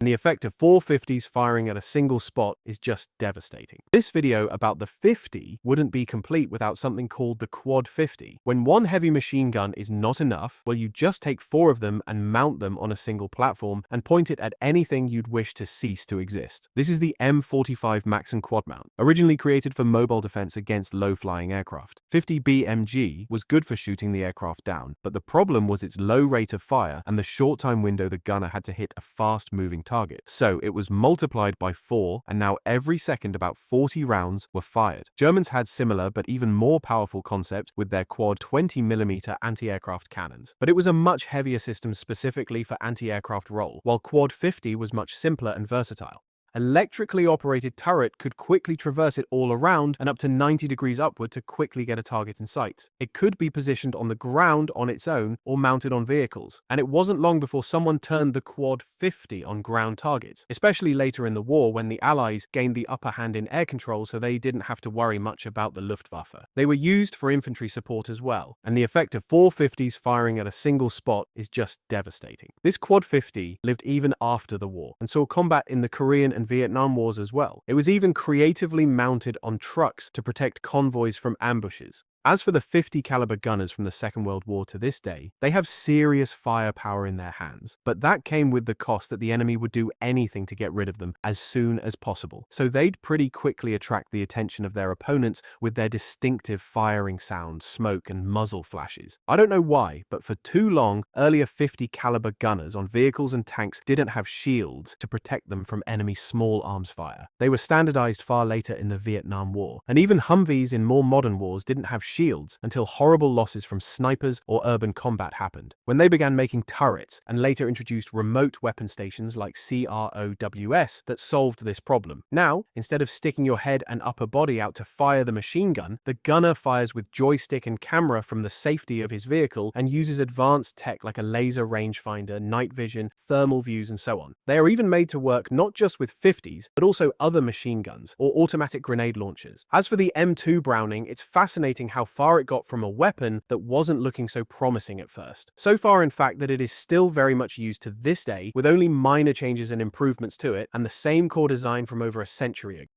and the effect of 450s firing at a single spot is just devastating. This video about the 50 wouldn't be complete without something called the Quad 50. When one heavy machine gun is not enough, well, you just take 4 of them and mount them on a single platform and point it at anything you'd wish to cease to exist. This is the M45 Maxent quad mount, originally created for mobile defense against low-flying aircraft. 50 BMG was good for shooting the aircraft down, but the problem was its low rate of fire and the short time window the gunner had to hit a fast-moving target. So it was multiplied by 4, and now every second about 40 rounds were fired. Germans had similar but even more powerful concept with their quad 20mm anti-aircraft cannons, but it was a much heavier system specifically for anti-aircraft role, while quad 50 was much simpler and versatile. Electrically operated turret could quickly traverse it all around and up to 90 degrees upward to quickly get a target in sight. It could be positioned on the ground on its own or mounted on vehicles, and it wasn't long before someone turned the Quad 50 on ground targets, especially later in the war when the Allies gained the upper hand in air control so they didn't have to worry much about the Luftwaffe. They were used for infantry support as well, and the effect of 450s firing at a single spot is just devastating. This Quad 50 lived even after the war and saw combat in the Korean and Vietnam Wars as well. It was even creatively mounted on trucks to protect convoys from ambushes. As for the 50 caliber gunners from the Second World War to this day, they have serious firepower in their hands, but that came with the cost that the enemy would do anything to get rid of them as soon as possible. So they'd pretty quickly attract the attention of their opponents with their distinctive firing sound, smoke, and muzzle flashes. I don't know why, but for too long, earlier 50 caliber gunners on vehicles and tanks didn't have shields to protect them from enemy small arms fire. They were standardized far later in the Vietnam War, and even Humvees in more modern wars didn't have shields until horrible losses from snipers or urban combat happened, when they began making turrets and later introduced remote weapon stations like CROWS that solved this problem. Now, instead of sticking your head and upper body out to fire the machine gun, the gunner fires with joystick and camera from the safety of his vehicle and uses advanced tech like a laser rangefinder, night vision, thermal views, and so on. They are even made to work not just with 50s, but also other machine guns or automatic grenade launchers. As for the M2 Browning, it's fascinating how far it got from a weapon that wasn't looking so promising at first. So far, in fact, that it is still very much used to this day, with only minor changes and improvements to it, and the same core design from over a century ago.